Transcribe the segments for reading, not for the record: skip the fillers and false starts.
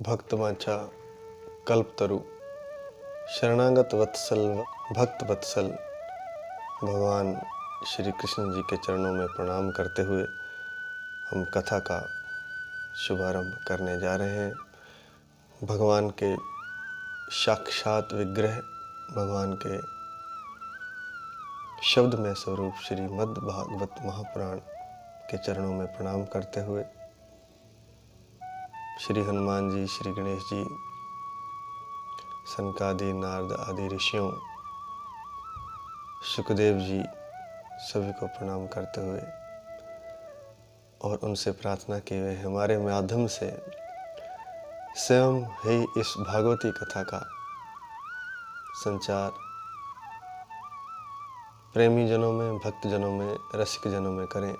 भक्तवांछा कल्पतरु शरणागत वत्सल भक्त वत्सल भगवान श्री कृष्ण जी के चरणों में प्रणाम करते हुए हम कथा का शुभारंभ करने जा रहे हैं। भगवान के साक्षात विग्रह, भगवान के शब्दमय स्वरूप श्रीमद् भागवत महापुराण के चरणों में प्रणाम करते हुए श्री हनुमान जी, श्री गणेश जी, सनकादि नारद आदि ऋषियों, सुखदेव जी सभी को प्रणाम करते हुए और उनसे प्रार्थना की वे हमारे माध्यम से स्वयं ही इस भागवती कथा का संचार प्रेमी जनों में, भक्त जनों में, रसिक जनों में करें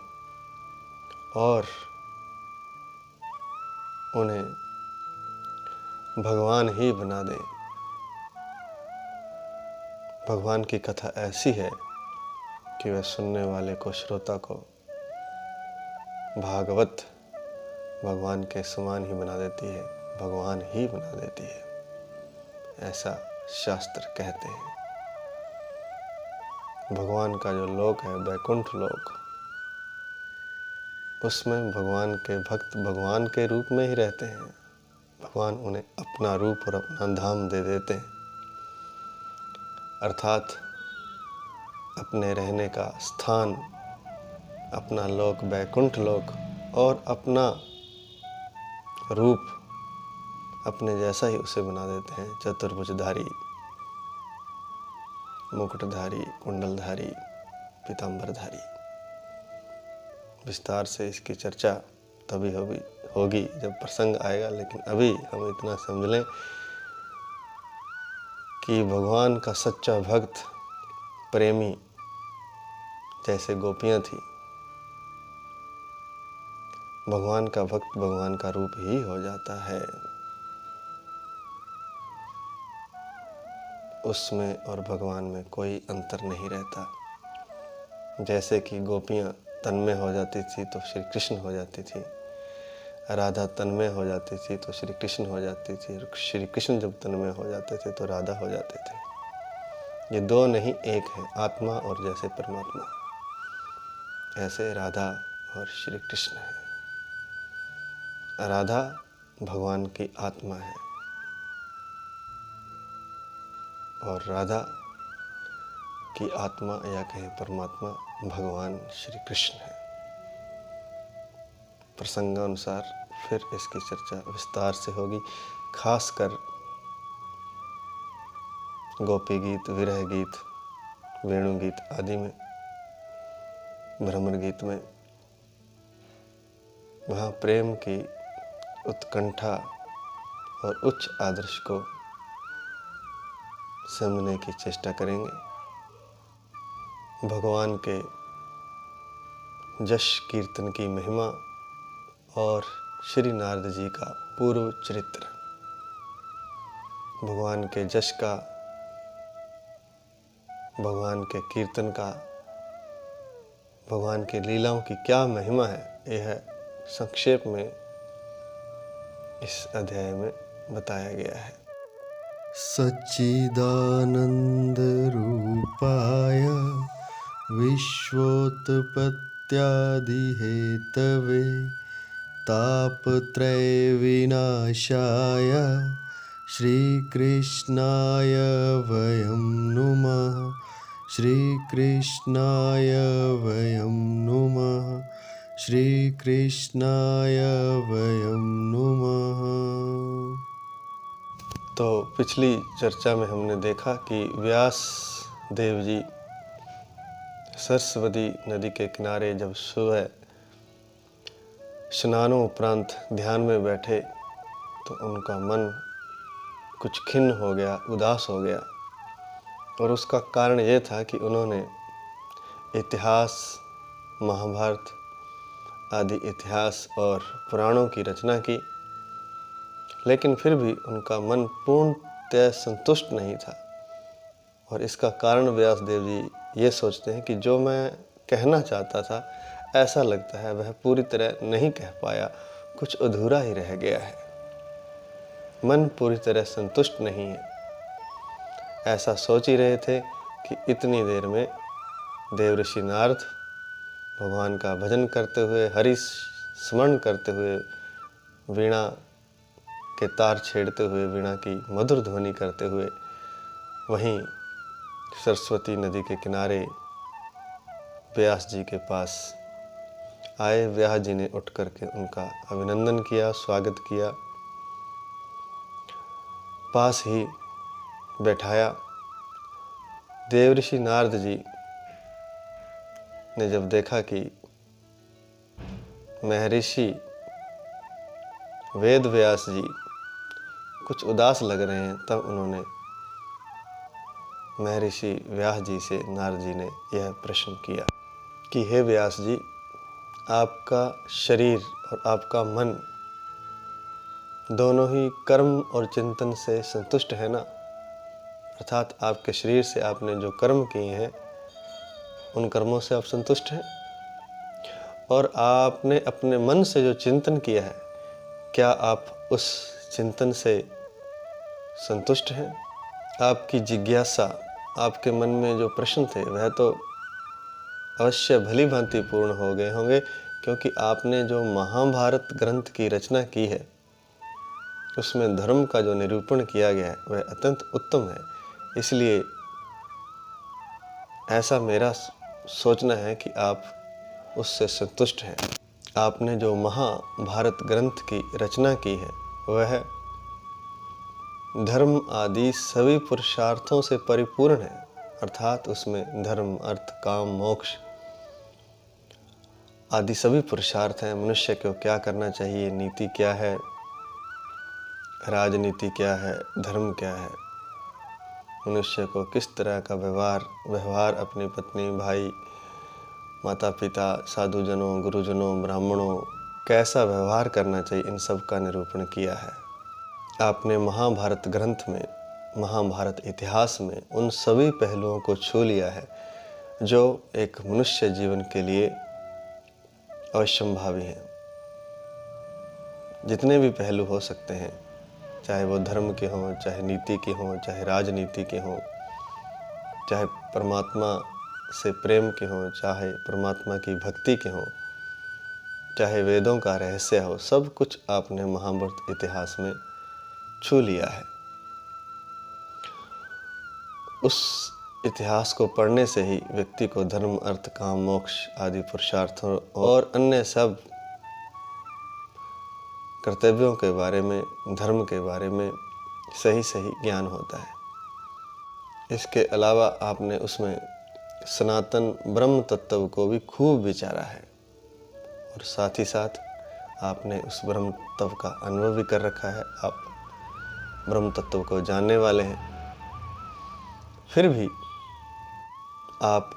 और उन्हें भगवान ही बना दें। भगवान की कथा ऐसी है कि वह सुनने वाले को, श्रोता को भागवत भगवान के समान ही बना देती है, भगवान ही बना देती है, ऐसा शास्त्र कहते हैं। भगवान का जो लोक है, वैकुंठ लोक, उसमें भगवान के भक्त भगवान के रूप में ही रहते हैं। भगवान उन्हें अपना रूप और अपना धाम दे देते हैं, अर्थात अपने रहने का स्थान, अपना लोक वैकुंठ लोक और अपना रूप अपने जैसा ही उसे बना देते हैं। चतुर्भुजधारी, मुकुटधारी, कुंडलधारी, पीतांबरधारी। विस्तार से इसकी चर्चा तभी होगी जब प्रसंग आएगा, लेकिन अभी हम इतना समझ लें कि भगवान का सच्चा भक्त, प्रेमी, जैसे गोपियां थी, भगवान का भक्त भगवान का रूप ही हो जाता है। उसमें और भगवान में कोई अंतर नहीं रहता। जैसे कि गोपियां तन्मय हो जाती थी तो श्री कृष्ण हो जाती थी, राधा तन्मय हो जाती थी तो श्री कृष्ण हो जाती थी, श्री कृष्ण जब तन्मय हो जाते थे तो राधा हो जाते थे। ये दो नहीं, एक है, आत्मा और जैसे परमात्मा, ऐसे राधा और श्री कृष्ण है। राधा भगवान की आत्मा है और राधा की आत्मा या कहें परमात्मा भगवान श्री कृष्ण है। प्रसंगानुसार फिर इसकी चर्चा विस्तार से होगी, खासकर गोपी गीत, विरह गीत, वेणु गीत आदि में, भ्रमर गीत में। वहाँ प्रेम की उत्कंठा और उच्च आदर्श को समझने की चेष्टा करेंगे। भगवान के जश कीर्तन की महिमा और श्री नारद जी का पूर्व चरित्र, भगवान के जश का, भगवान के कीर्तन का, भगवान की लीलाओं की क्या महिमा है, यह संक्षेप में इस अध्याय में बताया गया है। सच्चिदानंद रूपाय विश्वोत्पत्त्यादिहेतवे तापत्रय विनाशाय श्रीकृष्णाय वयं नुमः, श्रीकृष्णाय वयं नुमः, श्रीकृष्णाय वयं नुमः। तो पिछली चर्चा में हमने देखा कि व्यास देव जी सरस्वती नदी के किनारे जब सुबह स्नानों उपरांत ध्यान में बैठे तो उनका मन कुछ खिन्न हो गया, उदास हो गया। और उसका कारण ये था कि उन्होंने इतिहास, महाभारत आदि इतिहास और पुराणों की रचना की, लेकिन फिर भी उनका मन पूर्णतः संतुष्ट नहीं था। और इसका कारण व्यासदेव जी ये सोचते हैं कि जो मैं कहना चाहता था, ऐसा लगता है वह पूरी तरह नहीं कह पाया, कुछ अधूरा ही रह गया है। मन पूरी तरह संतुष्ट नहीं है। ऐसा सोच ही रहे थे कि इतनी देर में देव ऋषि नारद भगवान का भजन करते हुए, हरि स्मरण करते हुए, वीणा के तार छेड़ते हुए, वीणा की मधुर ध्वनि करते हुए वहीं सरस्वती नदी के किनारे व्यास जी के पास आए। व्यास जी ने उठ करके उनका अभिनंदन किया, स्वागत किया, पास ही बैठाया। देव ऋषि नारद जी ने जब देखा कि महर्षि वेद व्यास जी कुछ उदास लग रहे हैं, तब उन्होंने महर्षि व्यास जी से नारद जी ने यह प्रश्न किया कि हे व्यास जी, आपका शरीर और आपका मन दोनों ही कर्म और चिंतन से संतुष्ट है ना? अर्थात आपके शरीर से आपने जो कर्म किए हैं उन कर्मों से आप संतुष्ट हैं, और आपने अपने मन से जो चिंतन किया है, क्या आप उस चिंतन से संतुष्ट हैं? आपकी जिज्ञासा, आपके मन में जो प्रश्न थे वह तो अवश्य भली भांति पूर्ण हो गए होंगे, क्योंकि आपने जो महाभारत ग्रंथ की रचना की है उसमें धर्म का जो निरूपण किया गया है वह अत्यंत उत्तम है। इसलिए ऐसा मेरा सोचना है कि आप उससे संतुष्ट हैं। आपने जो महाभारत ग्रंथ की रचना की है वह धर्म आदि सभी पुरुषार्थों से परिपूर्ण है, अर्थात उसमें धर्म, अर्थ, काम, मोक्ष आदि सभी पुरुषार्थ हैं। मनुष्य को क्या करना चाहिए, नीति क्या है, राजनीति क्या है, धर्म क्या है, मनुष्य को किस तरह का व्यवहार अपनी पत्नी, भाई, माता पिता, साधुजनों, गुरुजनों, ब्राह्मणों कैसा व्यवहार करना चाहिए, इन सब का निरूपण किया है। आपने महाभारत ग्रंथ में, महाभारत इतिहास में उन सभी पहलुओं को छू लिया है जो एक मनुष्य जीवन के लिए अवश्यंभावी हैं। जितने भी पहलू हो सकते हैं, चाहे वो धर्म के हों, चाहे नीति के हों, चाहे राजनीति के हों, चाहे परमात्मा से प्रेम के हों, चाहे परमात्मा की भक्ति के हों, चाहे वेदों का रहस्य हो, सब कुछ आपने महाभारत इतिहास में छू लिया है। उस इतिहास को पढ़ने से ही व्यक्ति को धर्म, अर्थ, काम, मोक्ष आदि पुरुषार्थों और अन्य सब कर्तव्यों के बारे में, धर्म के बारे में सही ज्ञान होता है। इसके अलावा आपने उसमें सनातन ब्रह्म तत्व को भी खूब विचारा है, और साथ ही साथ आपने उस ब्रह्म तत्व का अनुभव भी कर रखा है। आप ब्रह्म तत्व को जानने वाले हैं, फिर भी आप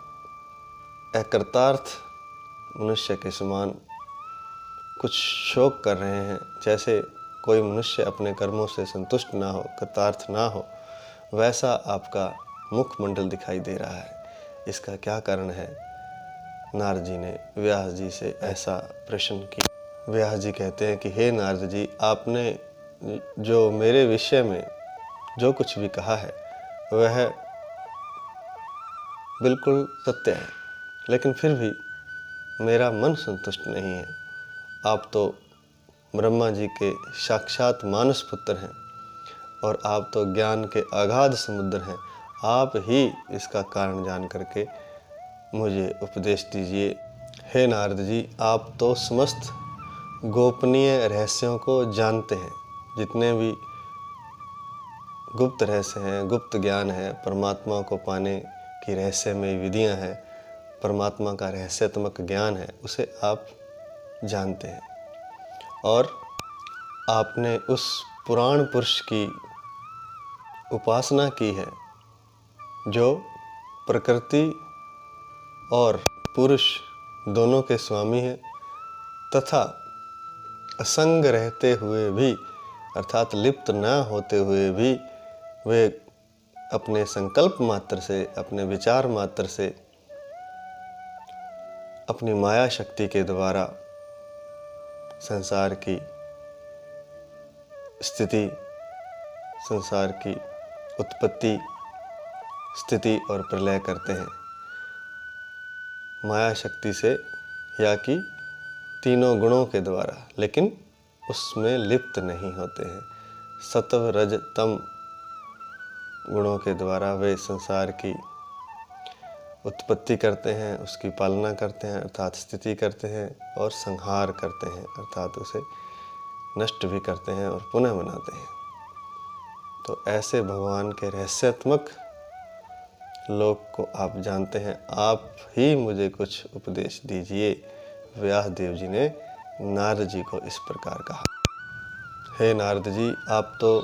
अकृतार्थ मनुष्य के समान कुछ शोक कर रहे हैं। जैसे कोई मनुष्य अपने कर्मों से संतुष्ट ना हो, कृतार्थ ना हो, वैसा आपका मुखमंडल दिखाई दे रहा है। इसका क्या कारण है? नारद जी ने व्यास जी से ऐसा प्रश्न किया। व्यास जी कहते हैं कि हे नारद जी, आपने जो मेरे विषय में जो कुछ भी कहा है वह बिल्कुल सत्य है, लेकिन फिर भी मेरा मन संतुष्ट नहीं है। आप तो ब्रह्मा जी के साक्षात मानस पुत्र हैं, और आप तो ज्ञान के अगाध समुद्र हैं। आप ही इसका कारण जान करके मुझे उपदेश दीजिए। हे नारद जी, आप तो समस्त गोपनीय रहस्यों को जानते हैं। जितने भी गुप्त रहस्य हैं, गुप्त ज्ञान है, परमात्मा को पाने की रहस्यमय विधियां हैं, परमात्मा का रहस्यात्मक ज्ञान है, उसे आप जानते हैं। और आपने उस पुराण पुरुष की उपासना की है जो प्रकृति और पुरुष दोनों के स्वामी हैं, तथा असंग रहते हुए भी, अर्थात लिप्त न होते हुए भी, वे अपने संकल्प मात्र से, अपने विचार मात्र से, अपनी माया शक्ति के द्वारा संसार की स्थिति संसार की उत्पत्ति, स्थिति और प्रलय करते हैं माया शक्ति से या कि तीनों गुणों के द्वारा, लेकिन उसमें लिप्त नहीं होते हैं। सत्व रज तम गुणों के द्वारा वे संसार की उत्पत्ति करते हैं, उसकी पालना करते हैं अर्थात स्थिति करते हैं, और संहार करते हैं अर्थात उसे नष्ट भी करते हैं और पुनः बनाते हैं। तो ऐसे भगवान के रहस्यात्मक लोक को आप जानते हैं, आप ही मुझे कुछ उपदेश दीजिए। व्यास देव जी ने नारद जी को इस प्रकार कहा। हे नारद जी, आप तो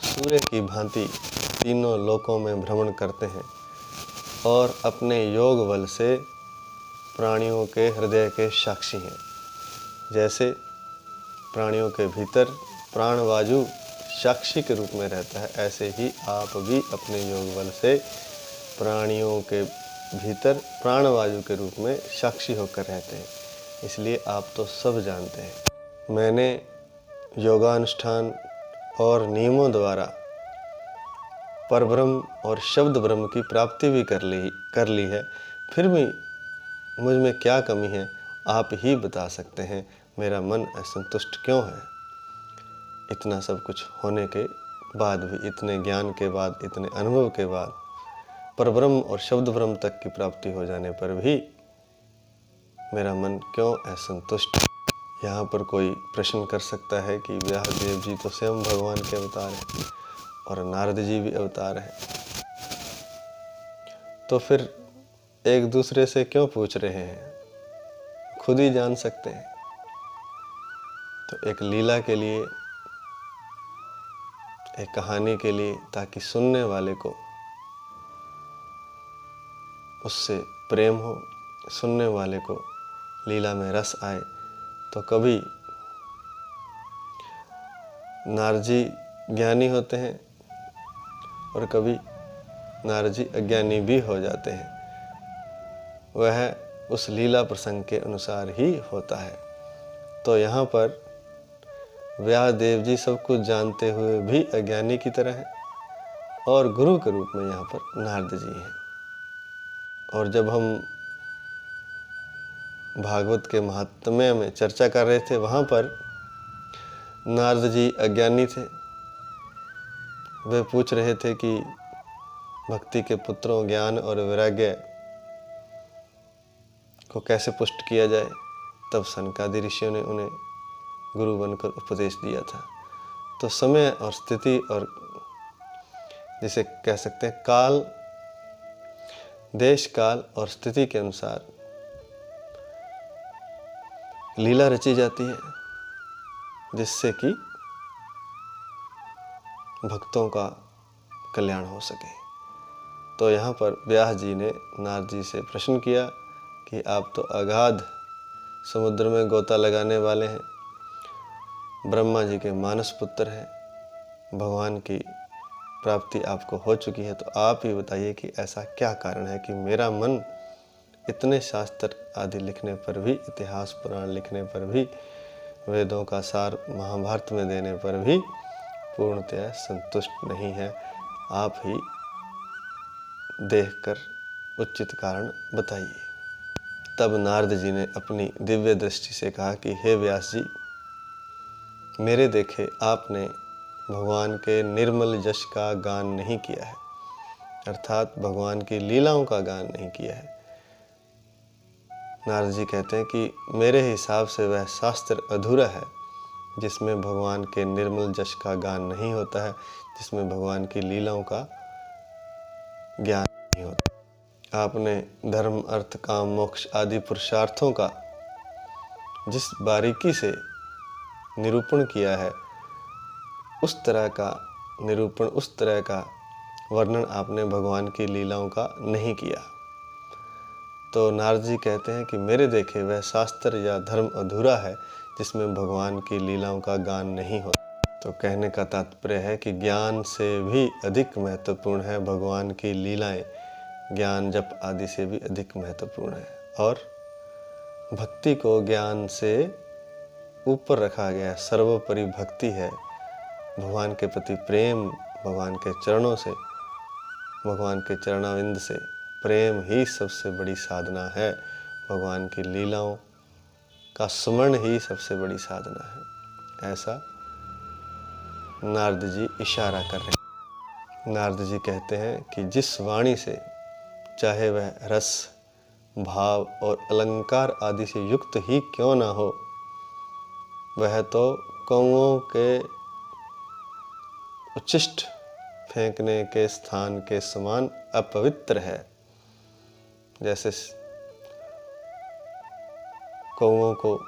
सूर्य की भांति तीनों लोकों में भ्रमण करते हैं और अपने योग बल से प्राणियों के हृदय के साक्षी हैं। जैसे प्राणियों के भीतर प्राणवायु साक्षी के रूप में रहता है, ऐसे ही आप भी अपने योग बल से प्राणियों के भीतर प्राणवायु के रूप में साक्षी होकर रहते हैं। इसलिए आप तो सब जानते हैं। मैंने योगानुष्ठान और नियमों द्वारा परब्रह्म और शब्द ब्रह्म की प्राप्ति भी कर ली है, फिर भी मुझ में क्या कमी है आप ही बता सकते हैं। मेरा मन असंतुष्ट क्यों है? इतना सब कुछ होने के बाद भी, इतने ज्ञान के बाद, इतने अनुभव के बाद, परब्रह्म और शब्द ब्रह्म तक की प्राप्ति हो जाने पर भी मेरा मन क्यों असंतुष्ट? यहाँ पर कोई प्रश्न कर सकता है कि व्यास देव जी तो स्वयं भगवान के अवतार हैं और नारद जी भी अवतार हैं, तो फिर एक दूसरे से क्यों पूछ रहे हैं? खुद ही जान सकते हैं। तो एक लीला के लिए, एक कहानी के लिए, ताकि सुनने वाले को उससे प्रेम हो, सुनने वाले को लीला में रस आए, तो कभी नारद जी ज्ञानी होते हैं और कभी नारद जी अज्ञानी भी हो जाते हैं। वह उस लीला प्रसंग के अनुसार ही होता है। तो यहाँ पर व्यास देव जी सब कुछ जानते हुए भी अज्ञानी की तरह हैं और गुरु के रूप में यहाँ पर नारद जी हैं। और जब हम भागवत के महात्म्य में चर्चा कर रहे थे, वहाँ पर नारद जी अज्ञानी थे। वे पूछ रहे थे कि भक्ति के पुत्रों ज्ञान और वैराग्य को कैसे पुष्ट किया जाए। तब सनकादि ऋषियों ने उन्हें गुरु बनकर उपदेश दिया था। तो समय और स्थिति और जिसे कह सकते हैं काल, देश काल और स्थिति के अनुसार लीला रची जाती है, जिससे कि भक्तों का कल्याण हो सके। तो यहाँ पर व्यास जी ने नारद जी से प्रश्न किया कि आप तो अगाध समुद्र में गोता लगाने वाले हैं, ब्रह्मा जी के मानस पुत्र हैं, भगवान की प्राप्ति आपको हो चुकी है, तो आप ही बताइए कि ऐसा क्या कारण है कि मेरा मन इतने शास्त्र आदि लिखने पर भी, इतिहास पुराण लिखने पर भी, वेदों का सार महाभारत में देने पर भी पूर्णतया संतुष्ट नहीं है। आप ही देखकर उचित कारण बताइए। तब नारद जी ने अपनी दिव्य दृष्टि से कहा कि हे व्यास जी, मेरे देखे आपने भगवान के निर्मल यश का गान नहीं किया है, अर्थात भगवान की लीलाओं का गान नहीं किया है। नारद जी कहते हैं कि मेरे हिसाब से वह शास्त्र अधूरा है जिसमें भगवान के निर्मल यश का गान नहीं होता है, जिसमें भगवान की लीलाओं का ज्ञान नहीं होता। आपने धर्म, अर्थ, काम, मोक्ष आदि पुरुषार्थों का जिस बारीकी से निरूपण किया है, उस तरह का निरूपण, उस तरह का वर्णन आपने भगवान की लीलाओं का नहीं किया। तो नारद जी कहते हैं कि मेरे देखे वह शास्त्र या धर्म अधूरा है जिसमें भगवान की लीलाओं का गान नहीं होता। तो कहने का तात्पर्य है कि ज्ञान से भी अधिक महत्वपूर्ण है भगवान की लीलाएं, ज्ञान जप आदि से भी अधिक महत्वपूर्ण है, और भक्ति को ज्ञान से ऊपर रखा गया है। सर्वोपरि भक्ति है, भगवान के प्रति प्रेम, भगवान के चरणों से, भगवान के चरणाविंद से प्रेम ही सबसे बड़ी साधना है। भगवान की लीलाओं का स्मरण ही सबसे बड़ी साधना है। ऐसा नारद जी इशारा कर रहे हैं। नारद जी कहते हैं कि जिस वाणी से, चाहे वह रस, भाव और अलंकार आदि से युक्त ही क्यों ना हो, वह तो कौओं के उच्छिष्ट फेंकने के स्थान के समान अपवित्र है। जैसे कौओं को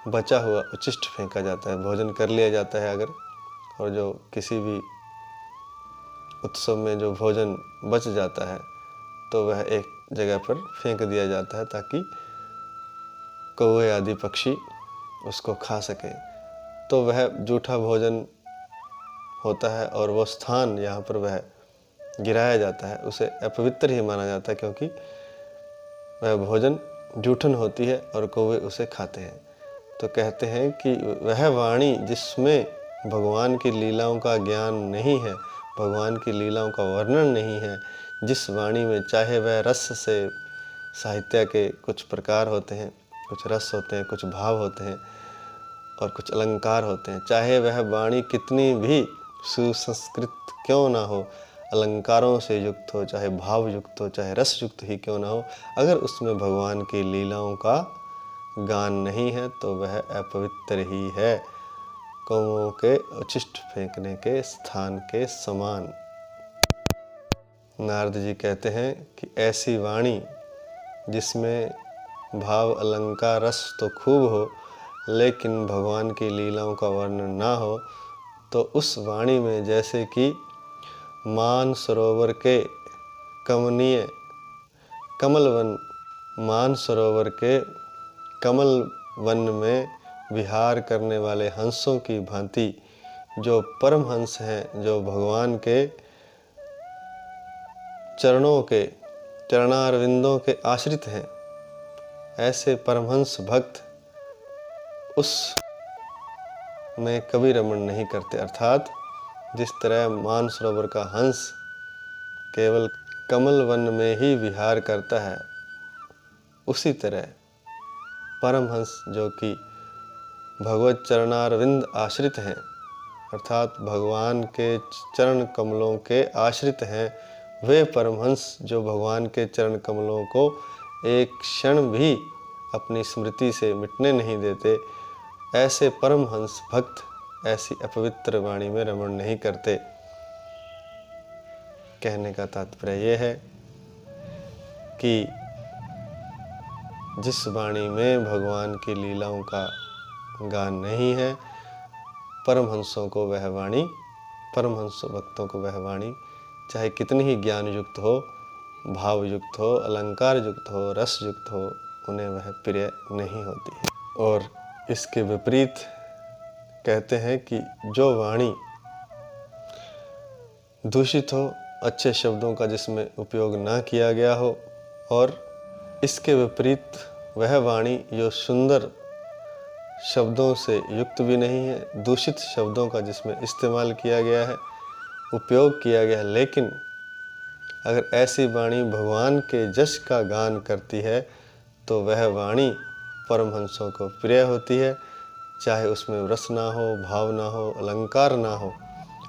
बचा हुआ उच्छिष्ट फेंका जाता है, भोजन कर लिया जाता है अगर, और जो किसी भी उत्सव में जो भोजन बच जाता है तो वह एक जगह पर फेंक दिया जाता है ताकि कौवे आदि पक्षी उसको खा सकें। तो वह जूठा भोजन होता है और वो स्थान जहाँ पर वह गिराया जाता है उसे अपवित्र ही माना जाता है, क्योंकि वह भोजन जूठन होती है और कौवे उसे खाते हैं। तो कहते हैं कि वह वाणी जिसमें भगवान की लीलाओं का ज्ञान नहीं है, भगवान की लीलाओं का वर्णन नहीं है, जिस वाणी में चाहे वह रस से, साहित्य के कुछ प्रकार होते हैं, कुछ रस होते हैं, कुछ भाव होते हैं और कुछ अलंकार होते हैं, चाहे वह वाणी कितनी भी सुसंस्कृत क्यों ना हो, अलंकारों से युक्त हो, चाहे भाव युक्त हो, चाहे रस युक्त ही क्यों ना हो, अगर उसमें भगवान की लीलाओं का गान नहीं है तो वह अपवित्र ही है, कौओं के उच्छिष्ट फेंकने के स्थान के समान। नारद जी कहते हैं कि ऐसी वाणी जिसमें भाव, अलंकार, रस तो खूब हो लेकिन भगवान की लीलाओं का वर्णन ना हो, तो उस वाणी में जैसे कि मान सरोवर के कमनीय कमलवन, मान सरोवर के कमल वन में विहार करने वाले हंसों की भांति जो परम हंस हैं, जो भगवान के चरणों के, चरणारविंदों के आश्रित हैं, ऐसे परमहंस भक्त उस में कभी रमण नहीं करते। अर्थात जिस तरह मानसरोवर का हंस केवल कमल वन में ही विहार करता है, उसी तरह परमहंस जो कि भगवत चरणारविंद आश्रित हैं, अर्थात भगवान के चरण कमलों के आश्रित हैं, वे परमहंस जो भगवान के चरण कमलों को एक क्षण भी अपनी स्मृति से मिटने नहीं देते, ऐसे परमहंस भक्त ऐसी अपवित्र वाणी में रमण नहीं करते। कहने का तात्पर्य यह है कि जिस वाणी में भगवान की लीलाओं का गान नहीं है, परमहंसों को वह वाणी, परमहंस भक्तों को वह वाणी चाहे कितनी ही ज्ञान युक्त हो, भाव युक्त हो, अलंकार युक्त हो, रस युक्त हो, उन्हें वह प्रिय नहीं होती है। और इसके विपरीत कहते हैं कि जो वाणी दूषित हो, अच्छे शब्दों का जिसमें उपयोग ना किया गया हो, और इसके विपरीत वह वाणी जो सुंदर शब्दों से युक्त भी नहीं है, दूषित शब्दों का जिसमें इस्तेमाल किया गया है, उपयोग किया गया है, लेकिन अगर ऐसी वाणी भगवान के जश का गान करती है तो वह वाणी परमहंसों को प्रिय होती है, चाहे उसमें रस ना हो, भाव ना हो, अलंकार ना हो,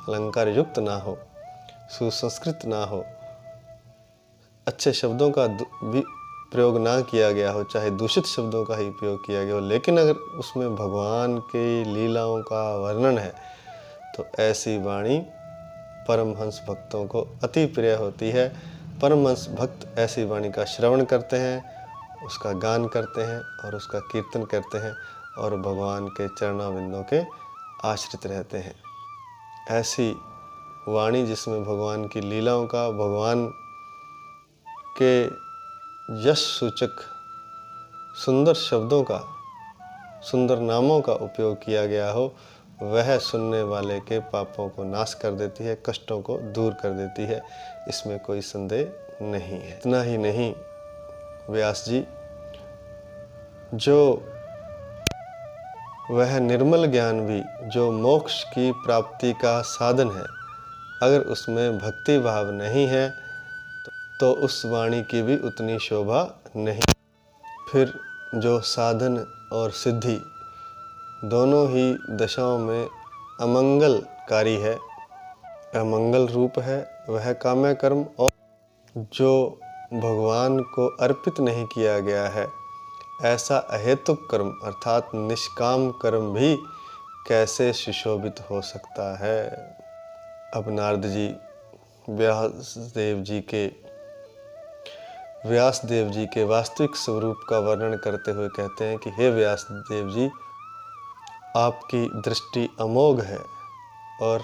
अलंकार युक्त ना हो, सुसंस्कृत ना हो, अच्छे शब्दों का भी प्रयोग ना किया गया हो, चाहे दूषित शब्दों का ही प्रयोग किया गया हो, लेकिन अगर उसमें भगवान की लीलाओं का वर्णन है तो ऐसी वाणी परमहंस भक्तों को अति प्रिय होती है। परमहंस भक्त ऐसी वाणी का श्रवण करते हैं, उसका गान करते हैं और उसका कीर्तन करते हैं और भगवान के चरणाविंदों के आश्रित रहते हैं। ऐसी वाणी जिसमें भगवान की लीलाओं का, भगवान के यश सूचक सुंदर शब्दों का, सुंदर नामों का उपयोग किया गया हो, वह सुनने वाले के पापों को नाश कर देती है, कष्टों को दूर कर देती है, इसमें कोई संदेह नहीं है। इतना ही नहीं, व्यास जी जो वह निर्मल ज्ञान भी जो मोक्ष की प्राप्ति का साधन है, अगर उसमें भक्ति भाव नहीं है तो उस वाणी की भी उतनी शोभा नहीं। फिर जो साधन और सिद्धि दोनों ही दशाओं में अमंगलकारी है, अमंगल रूप है, वह काम्य कर्म और जो भगवान को अर्पित नहीं किया गया है ऐसा अहेतुक कर्म अर्थात निष्काम कर्म भी कैसे सुशोभित हो सकता है। अब नारद जी व्यास देव जी के वास्तविक स्वरूप का वर्णन करते हुए कहते हैं कि हे व्यास देव जी, आपकी दृष्टि अमोघ है और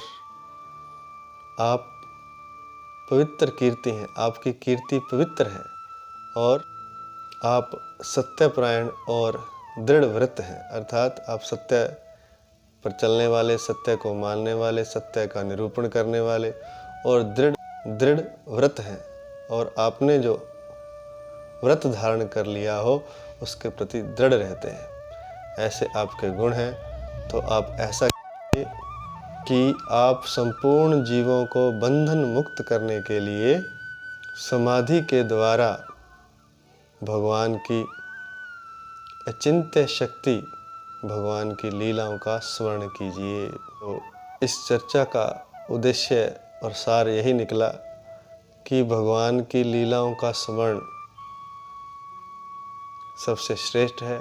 आप पवित्र कीर्ति हैं, आपकी कीर्ति पवित्र है और आप सत्यपरायण और दृढ़ व्रत हैं, अर्थात आप सत्य पर चलने वाले, सत्य को मानने वाले, सत्य का निरूपण करने वाले और दृढ़ व्रत हैं और आपने जो व्रत धारण कर लिया हो उसके प्रति दृढ़ रहते हैं। ऐसे आपके गुण हैं, तो आप ऐसा कीजिए कि आप संपूर्ण जीवों को बंधन मुक्त करने के लिए समाधि के द्वारा भगवान की अचिंत्य शक्ति, भगवान की लीलाओं का स्मरण कीजिए। तो इस चर्चा का उद्देश्य और सार यही निकला कि भगवान की लीलाओं का स्मरण सबसे श्रेष्ठ है।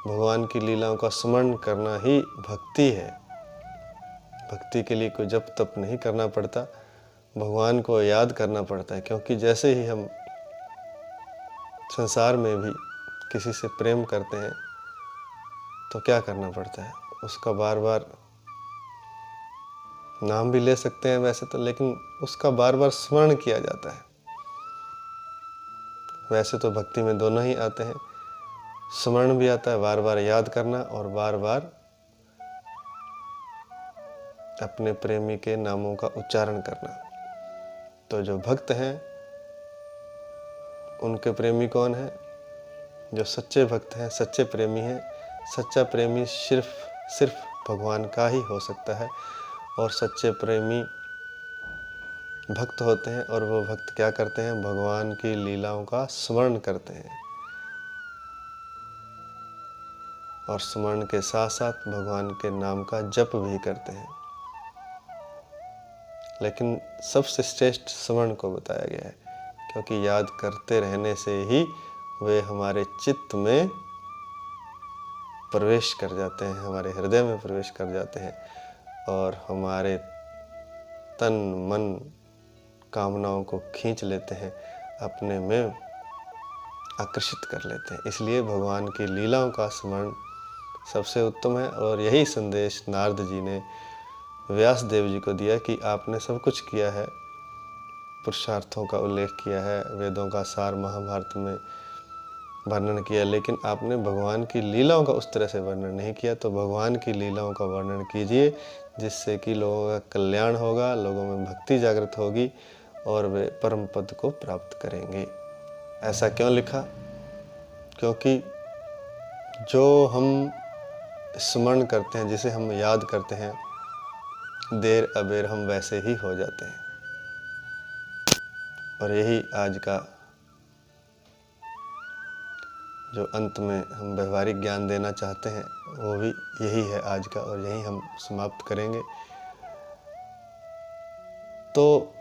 भगवान की लीलाओं का स्मरण करना ही भक्ति है। भक्ति के लिए कोई जप तप नहीं करना पड़ता, भगवान को याद करना पड़ता है। क्योंकि जैसे ही हम संसार में भी किसी से प्रेम करते हैं तो क्या करना पड़ता है, उसका बार बार नाम भी ले सकते हैं वैसे तो, लेकिन उसका बार बार स्मरण किया जाता है। वैसे तो भक्ति में दोनों ही आते हैं, स्मरण भी आता है, बार बार याद करना और बार बार अपने प्रेमी के नामों का उच्चारण करना। तो जो भक्त हैं उनके प्रेमी कौन है? जो सच्चे भक्त हैं, सच्चे प्रेमी हैं। सच्चा प्रेमी सिर्फ भगवान का ही हो सकता है और सच्चे प्रेमी भक्त होते हैं और वो भक्त क्या करते हैं? भगवान की लीलाओं का स्मरण करते हैं और स्मरण के साथ साथ भगवान के नाम का जप भी करते हैं। लेकिन सबसे श्रेष्ठ स्मरण को बताया गया है, क्योंकि याद करते रहने से ही वे हमारे चित्त में प्रवेश कर जाते हैं, हमारे हृदय में प्रवेश कर जाते हैं और हमारे तन मन कामनाओं को खींच लेते हैं, अपने में आकर्षित कर लेते हैं। इसलिए भगवान की लीलाओं का स्मरण सबसे उत्तम है और यही संदेश नारद जी ने व्यास देव जी को दिया कि आपने सब कुछ किया है, पुरुषार्थों का उल्लेख किया है, वेदों का सार महाभारत में वर्णन किया, लेकिन आपने भगवान की लीलाओं का उस तरह से वर्णन नहीं किया। तो भगवान की लीलाओं का वर्णन कीजिए जिससे कि लोगों का कल्याण होगा, लोगों में भक्ति जागृत होगी और वे परम पद को प्राप्त करेंगे। ऐसा क्यों लिखा? क्योंकि जो हम स्मरण करते हैं, जिसे हम याद करते हैं, देर अबेर हम वैसे ही हो जाते हैं। और यही आज का जो अंत में हम व्यवहारिक ज्ञान देना चाहते हैं वो भी यही है आज का, और यही हम समाप्त करेंगे। तो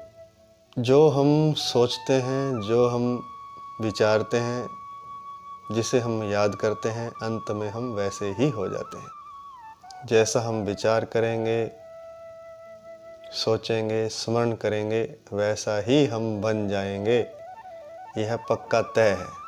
जो हम सोचते हैं, जो हम विचारते हैं, जिसे हम याद करते हैं, अंत में हम वैसे ही हो जाते हैं। जैसा हम विचार करेंगे, सोचेंगे, स्मरण करेंगे, वैसा ही हम बन जाएंगे। यह पक्का तय है।